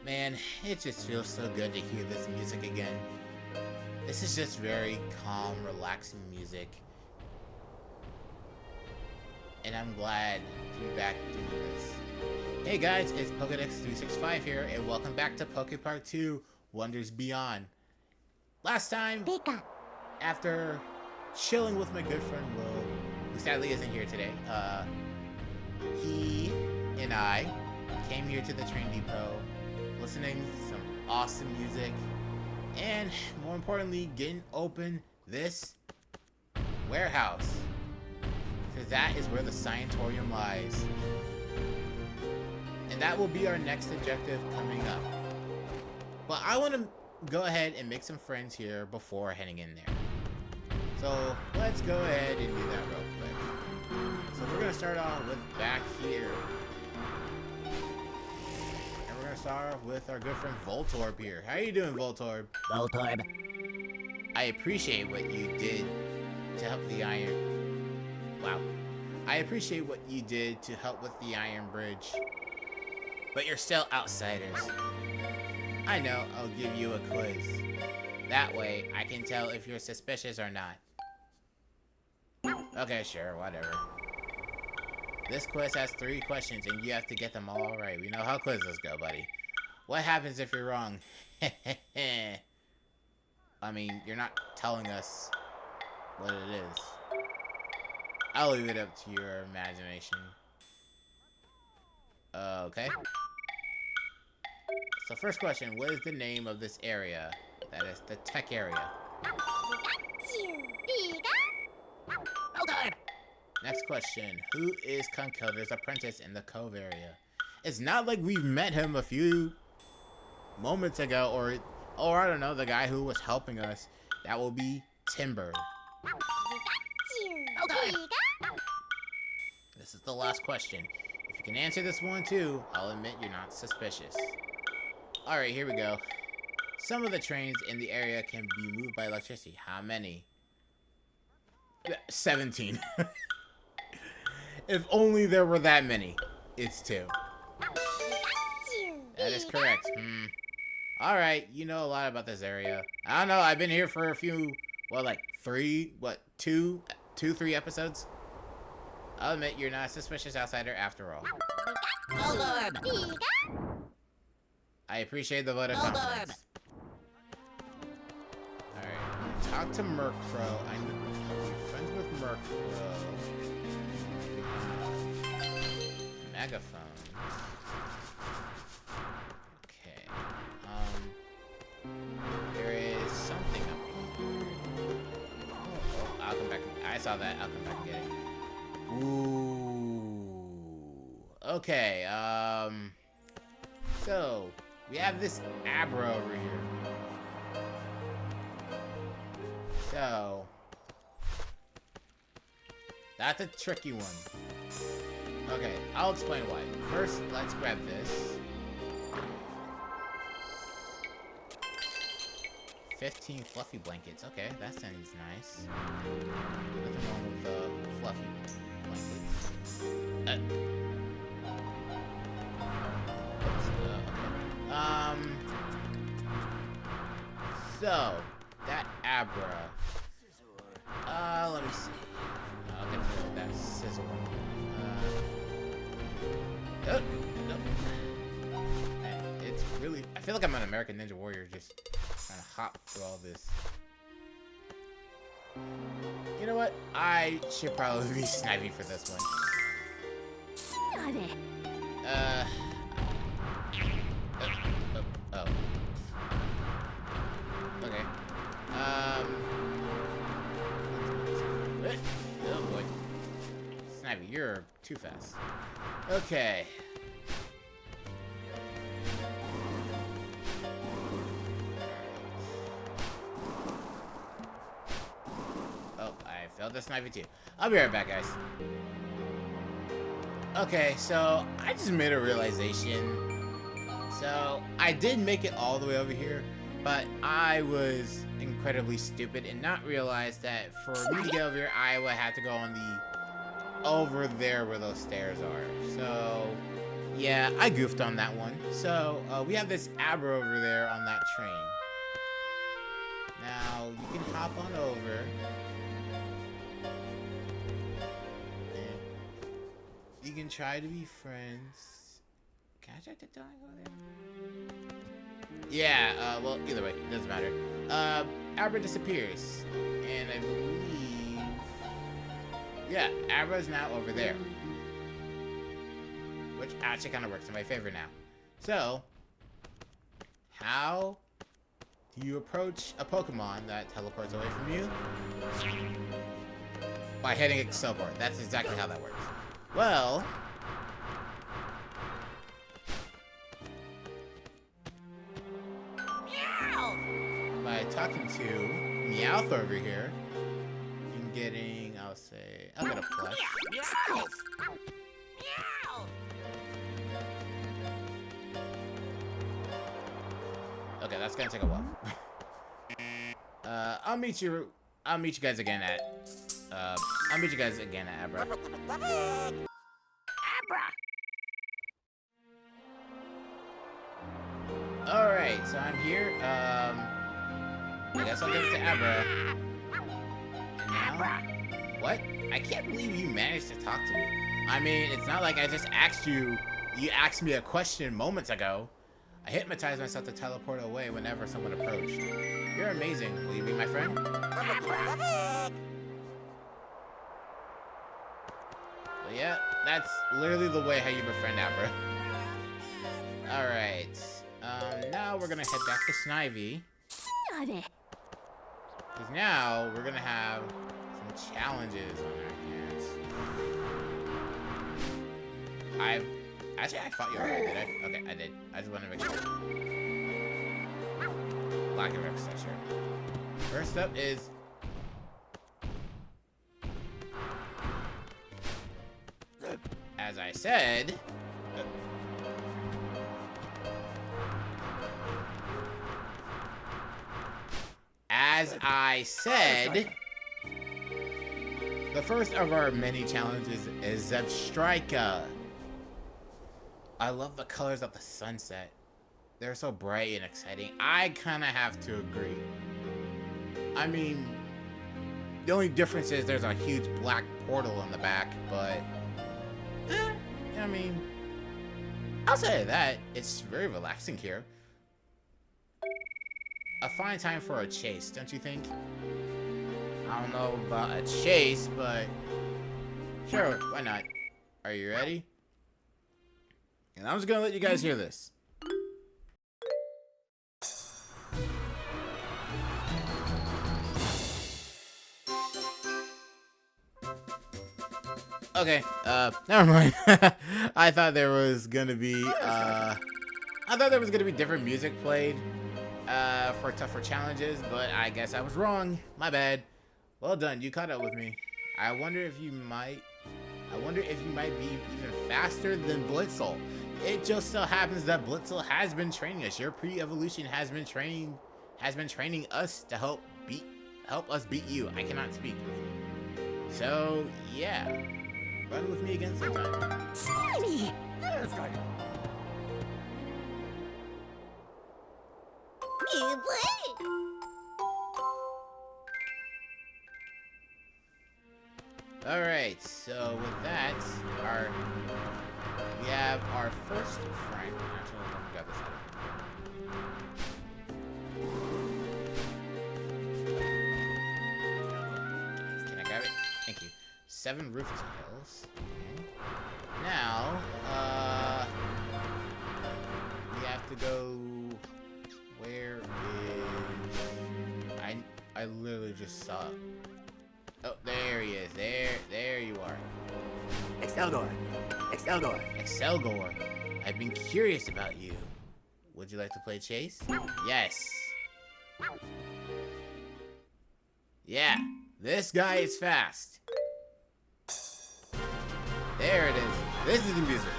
Man, it just feels so good to hear this music again. This is just very calm, relaxing music. And I'm glad to be back doing this. Hey guys, it's Pokedex365 here, and welcome back to Pokepark 2 Wonders Beyond. Last time, after chilling with my good friend Will, who sadly isn't here today, he and I came here to the train depot, listening to some awesome music, and more importantly, getting open this warehouse. Because that is where the Scientorium lies. And that will be our next objective coming up. But I want to go ahead and make some friends here before heading in there. So let's go ahead and do that real quick. So we're going to start off with back here. And we're going to start off with our good friend Voltorb here. How are you doing, Voltorb? Voltorb. I appreciate what you did to help the iron... Wow. I appreciate what you did to help with the Iron Bridge. But you're still outsiders. I know, I'll give you a quiz. That way, I can tell if you're suspicious or not. Okay, sure, whatever. This quiz has 3 questions and you have to get them all right. We know how quizzes go, buddy. What happens if you're wrong? I mean, you're not telling us what it is. I'll leave it up to your imagination. Okay. So first question, what is the name of this area? That is the tech area. Next question, who is Conkelder's apprentice in the Cove area? It's not like we've met him a few moments ago, or I don't know, the guy who was helping us. That will be Timber. This is the last question. If you can answer this one too, I'll admit you're not suspicious. Alright, here we go. Some of the trains in the area can be moved by electricity. How many? 17. If only there were that many. It's 2. That is correct. Alright, you know a lot about this area. I don't know, I've been here for a few, well, like 3 episodes? I'll admit you're not a suspicious outsider after all. Voltorb. I appreciate the vote of confidence. Alright, talk to Murkrow. I'm friends with Murkrow. Megaphone. Okay. There is something up here. Oh, I'll come back. I saw that. I'll come back and get it. Ooh. Okay, so we have this Abra over here. So that's a tricky one. Okay, I'll explain why. First, let's grab this. 15 fluffy blankets. Okay, that sounds nice. Nothing wrong with fluffy blankets. So that Abra. Let me see. I'll get rid of that Scizor. Nope. Man, it's really. I feel like I'm an American Ninja Warrior, just trying to hop through all this. You know what? I should probably be sniping for this one. Oh. Okay. Oh boy. Snivy, you're too fast. Okay. Oh, I failed the Snivy too. I'll be right back, guys. Okay, so I just made a realization. So I did make it all the way over here, but I was incredibly stupid and not realize that for me to get over here, I would have to go on the over there where those stairs are. So Yeah, I goofed on that one. So, we have this Abra over there on that train. Now, you can hop on over. And you can try to be friends. Can I try to go there? Yeah, well, either way, it doesn't matter. Abra disappears. And I believe... Yeah, Abra's now over there. Which actually kind of works in my favor now. So, how do you approach a Pokemon that teleports away from you? By hitting Accelgor. That's exactly how that works. Well... by talking to Meowth over here, and getting, I'll get a plush. Okay, that's gonna take a while. I'll meet you guys again at Abra. Alright, so I'm here. I guess I'll give it to Abra. And now, what? I can't believe you managed to talk to me. I mean, it's not like I just asked you. You asked me a question moments ago. I hypnotized myself to teleport away whenever someone approached. You're amazing. Will you be my friend? Well, yeah, that's literally the way how you befriend Abra. Alright. Now we're gonna head back to Snivy. Because now we're gonna have some challenges on our hands. Actually, I fought you already, did I? Okay, I did. I just want to make sure. Lack of extension. First up is... as I said... the first of our many challenges is Zebstrika. I love the colors of the sunset. They're so bright and exciting. I kind of have to agree. I mean, the only difference is there's a huge black portal in the back, but... I mean, outside of that, it's very relaxing here. A fine time for a chase, don't you think? I don't know about a chase, but... sure, why not? Are you ready? And I'm just gonna let you guys hear this. Okay, never mind. I thought there was gonna be, different music played, for tougher challenges, but I guess I was wrong. My bad. Well done, you caught up with me. I wonder if you might be even faster than Blitzel. It just so happens that Blitzel has been training us. Your pre-evolution has been training us to help us beat you. I cannot speak. So yeah, run with me again sometime. Slimy! Alright, so with that, we have our first friend. Actually, let me grab this out. Can I grab it? Thank you. 7 roof tiles. Okay. Now, we have to go. Where is... I literally just saw it. Oh, there he is. There you are. Accelgor. Accelgor. I've been curious about you. Would you like to play chase? Yes. Yeah, this guy is fast. There it is. This is the music.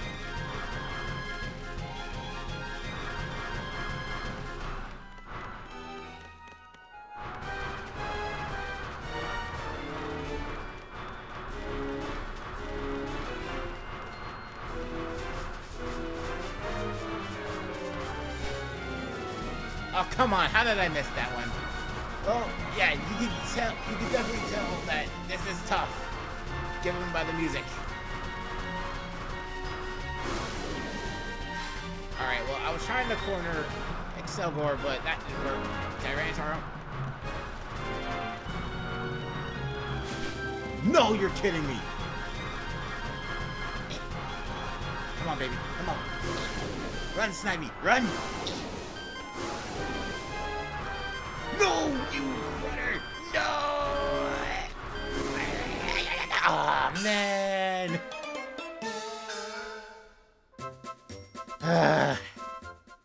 Oh, come on. How did I miss that one? Oh, yeah, you can tell. You can definitely tell that this is tough. Given by the music. Alright, well, I was trying to corner Accelgor, but that didn't work. Scientorium. No, you're kidding me. Come on, baby. Come on. Run, Snivy. Run. No, you runner. No. Oh, man.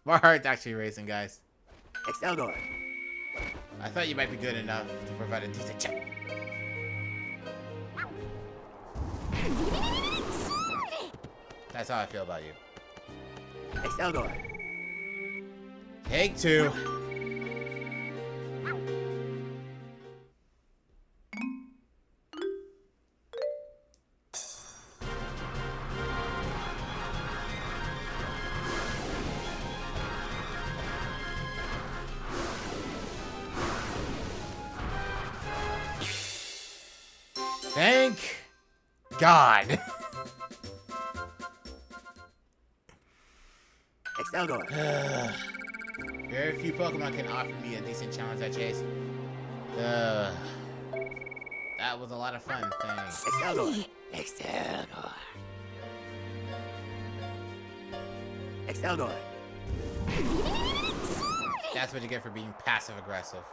My heart's actually racing, guys. Accelgor. I thought you might be good enough to provide a decent check. That's how I feel about you. Accelgor. Take two. Thank God. Accelgor. Very few Pokemon can offer me a decent challenge I chase. That was a lot of fun. Thanks. Accelgor. Accelgor. Accelgor. That's what you get for being passive aggressive.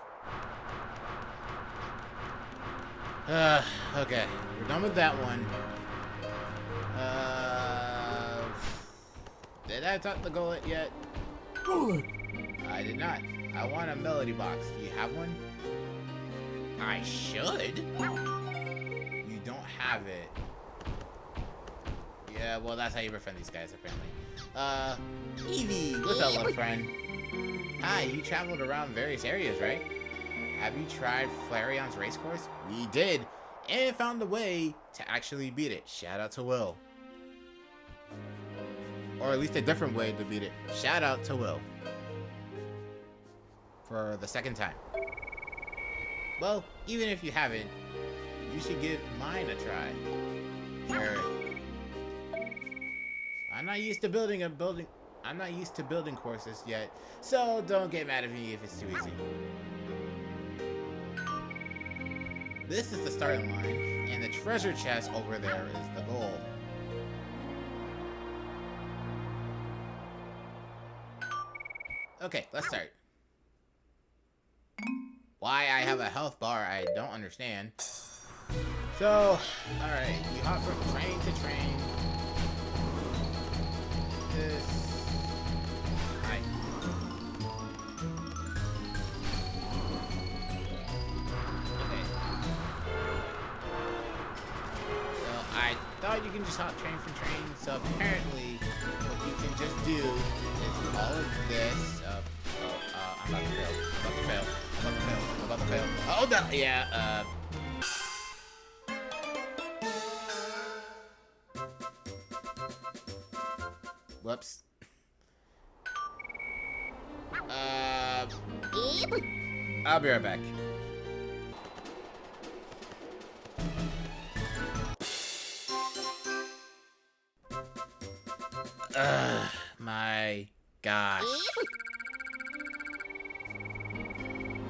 Okay, we're done with that one. Did I talk the gullet yet? I did not. I want a melody box. Do you have one? I should. You don't have it. Yeah, well, that's how you befriend these guys, apparently. Eevee, what's up, little friend? Hi, you traveled around various areas, right? Have you tried Flareon's Racecourse? We did, and found a way to actually beat it. Shout out to Will. Or at least a different way to beat it. Shout out to Will. For the second time. Well, even if you haven't, you should give mine a try. Sure. I'm not used to building courses yet, so don't get mad at me if it's too easy. This is the starting line, and the treasure chest over there is the goal. Okay, let's start. Why I have a health bar, I don't understand. So, alright, you hop from train to train. This... Right. Okay. So, I thought you can just hop train from train, so apparently, what you can just do is all of this. I'm about to fail. I'm about to fail. Oh, no! Yeah, whoops. I'll be right back. My gosh.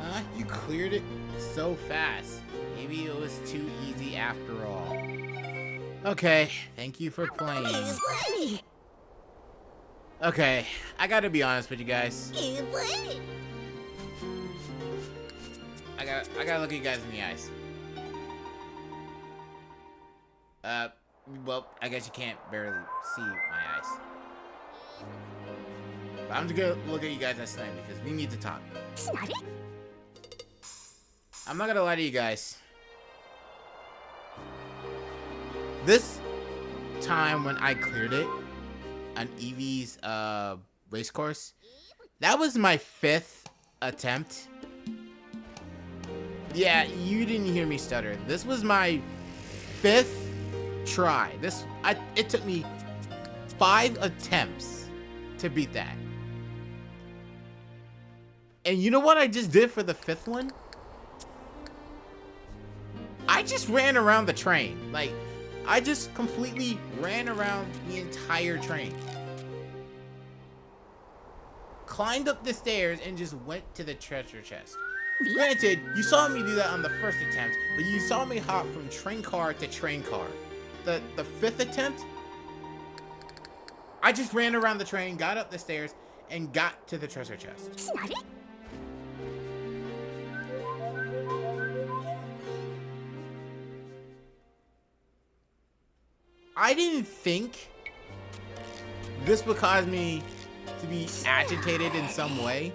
Huh? You cleared it so fast. Maybe it was too easy after all. Okay, thank you for playing. Okay, I gotta be honest with you guys. I gotta look at you guys in the eyes. Well, I guess you can't barely see my eyes. But I'm just gonna look at you guys next time because we need to talk. I'm not gonna lie to you guys. This time when I cleared it on Eevee's race course, that was my 5th attempt. Yeah, you didn't hear me stutter. This was my 5th try. It took me 5 attempts to beat that. And you know what I just did for the 5th one? I just ran around the train. Like, I just completely ran around the entire train. Climbed up the stairs and just went to the treasure chest. Granted, you saw me do that on the 1st attempt, but you saw me hop from train car to train car. The 5th attempt, I just ran around the train, got up the stairs, and got to the treasure chest. I didn't think this would cause me to be agitated in some way,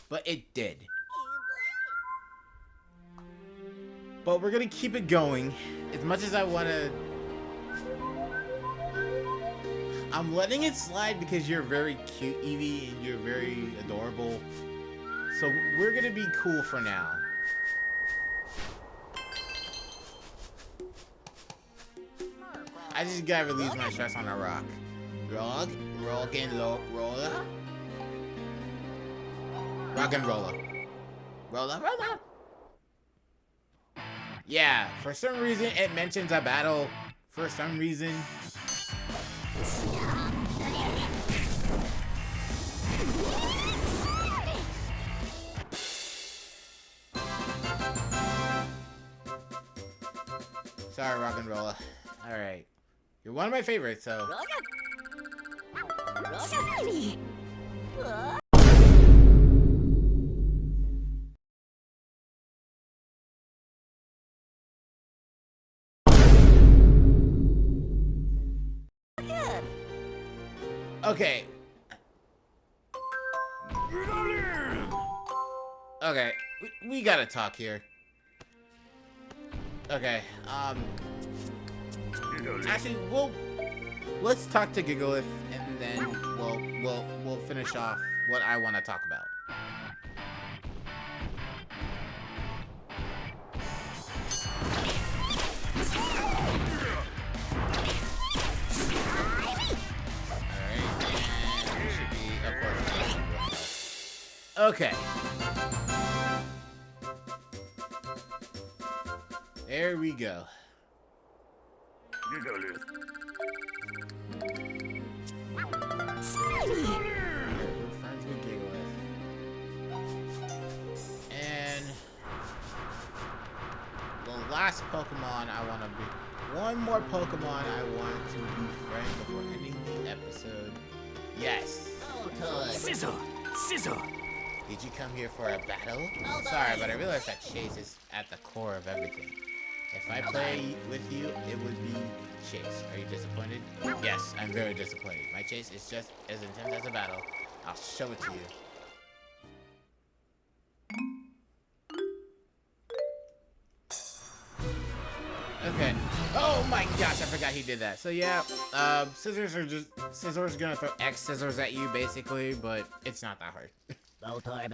but it did. But we're gonna keep it going. As much as I wanna, I'm letting it slide because you're very cute, Eevee, and you're very adorable. So we're gonna be cool for now. I just gotta release my stress on a rock. Roggenrola? Roggenrola. Rolla. Yeah, for some reason it mentions a battle. For some reason. Sorry, Roggenrola. Alright. You're one of my favorites, so. Okay. Okay, we gotta talk here. Okay, actually, let's talk to Gigalith, and then we'll finish off what I want to talk about. Okay. There we go. Friends with Gigalith. And the last Pokemon I want to be. One more Pokemon I want to befriend before ending the episode. Yes. Scizor. Did you come here for a battle? Sorry, but I realize that Chase is at the core of everything. If I play with you, it would be Chase. Are you disappointed? Yes, I'm very disappointed. My Chase is just as intense as a battle. I'll show it to you. Okay. Oh my gosh, I forgot he did that. So yeah, Scizor's gonna throw X scissors at you basically, but it's not that hard. Voltorb.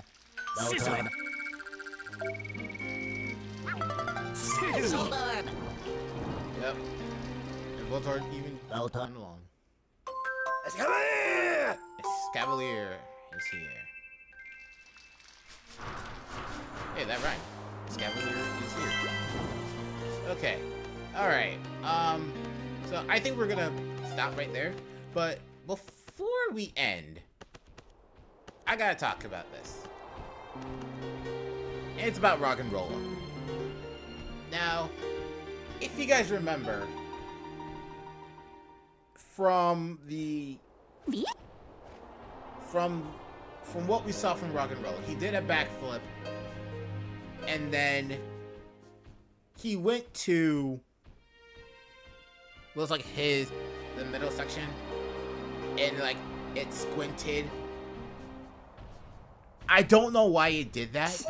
Scizor. Yep. And Voltorb even went along. Escavalier! Escavalier is here. Hey, that rhymed. Escavalier is here. Okay. Alright. So I think we're gonna stop right there. But before we end, I gotta talk about this. And it's about Roggenrola. Now, if you guys remember, from what we saw from Roggenrola, he did a backflip, and then he went to was like the middle section, and like it squinted. I don't know why it did that.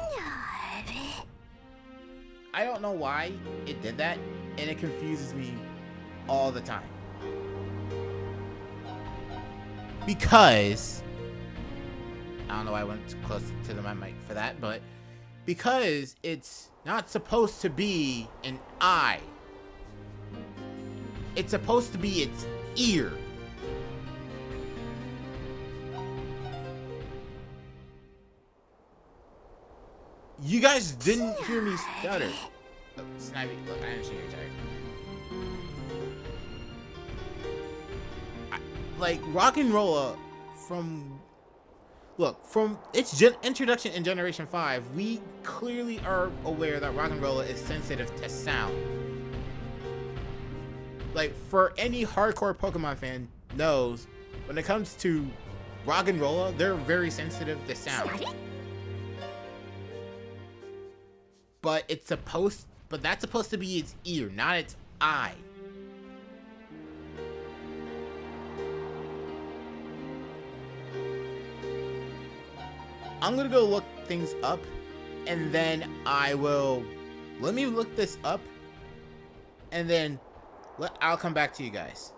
I don't know why it did that, and it confuses me all the time. Because I don't know why I went too close to the mic for that, but because it's not supposed to be an eye. It's supposed to be its ear. You guys didn't hear me stutter. Oh, Snivy, look, I understand you're tired. Like, Roggenrola from its introduction in Generation 5, we clearly are aware that Roggenrola is sensitive to sound. Like, for any hardcore Pokemon fan knows, when it comes to Roggenrola, they're very sensitive to sound. But that's supposed to be its ear, not its eye. I'm gonna go look things up, and then let me look this up, and then I'll come back to you guys.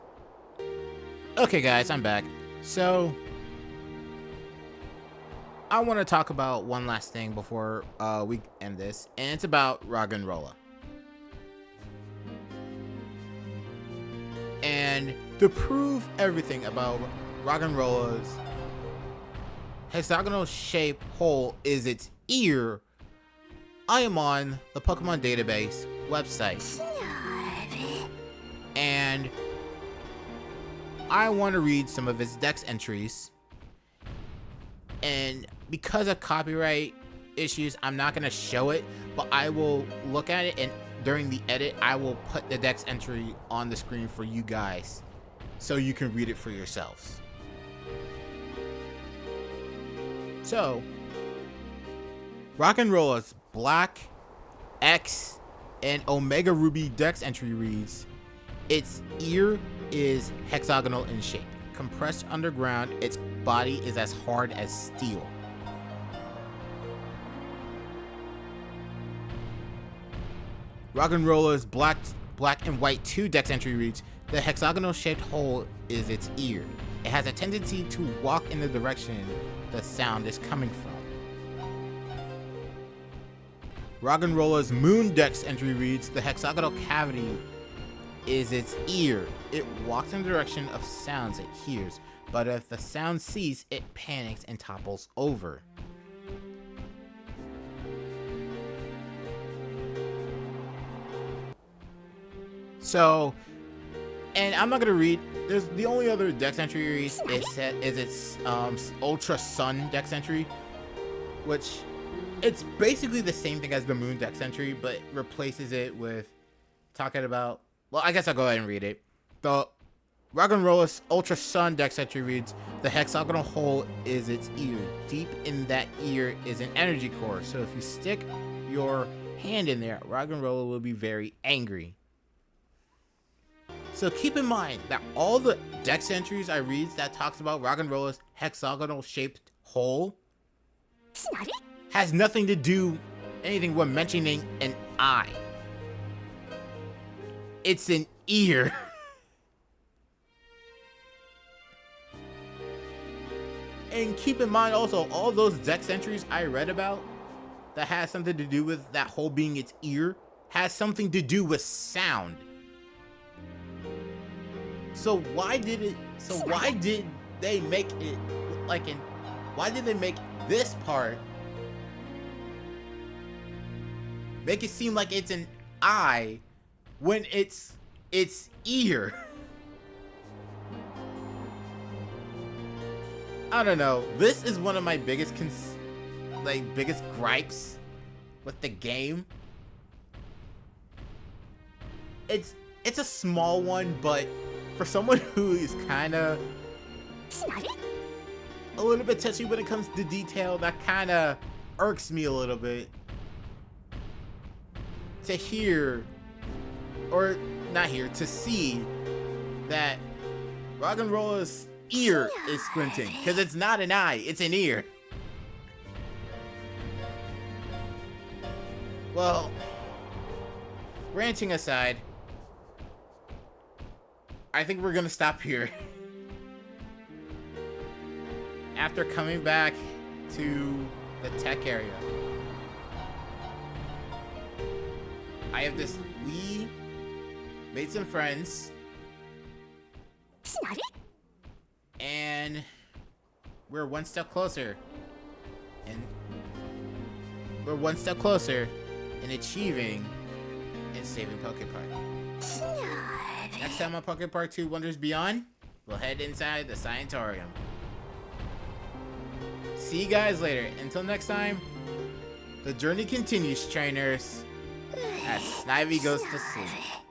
Okay, guys, I'm back. So, I want to talk about one last thing before we end this, and it's about Roggenrola. And to prove everything about Roggenrola's hexagonal shaped hole is its ear, I am on the Pokemon database website. And I want to read some of its dex entries. And because of copyright issues, I'm not going to show it, but I will look at it, and during the edit, I will put the dex entry on the screen for you guys so you can read it for yourselves. So, Roggenrola's Black, X, and Omega Ruby dex entry reads, its ear is hexagonal in shape. Compressed underground, its body is as hard as steel. Roggenrola's Black and White 2 dex entry reads, the hexagonal shaped hole is its ear. It has a tendency to walk in the direction the sound is coming from. Roggenrola's Moon dex entry reads, the hexagonal cavity is its ear. It walks in the direction of sounds it hears, but if the sound ceases, it panics and topples over. So, and I'm not gonna read. There's the only other dex entry is its Ultra Sun dex entry, which it's basically the same thing as the Moon dex entry, but replaces it with talking about. Well, I guess I'll go ahead and read it. The Roggenrola's Ultra Sun dex entry reads, the hexagonal hole is its ear. Deep in that ear is an energy core, so if you stick your hand in there, Roggenrola will be very angry. So keep in mind that all the dex entries I read that talks about Roggenrola's hexagonal shaped hole has nothing to do anything with mentioning an eye. It's an ear. And keep in mind also, all those dex entries I read about that has something to do with that hole being its ear has something to do with sound. So why did they make it like why did they make this part make it seem like it's an eye when it's ear? I don't know. This is one of my biggest gripes with the game. It's a small one, but for someone who is kind of a little bit touchy when it comes to detail, that kind of irks me a little bit. To hear, or not hear, to see that Roggenrola's ear is squinting, because it's not an eye, it's an ear. Well, ranting aside, I think we're gonna stop here. After coming back to the tech area, we made some friends, and we're one step closer. And we're one step closer in achieving and saving Pokepark. Next time on Pokepark 2 Wonders Beyond, we'll head inside the Scientorium. See you guys later. Until next time, the journey continues, trainers, as Snivy goes to sleep.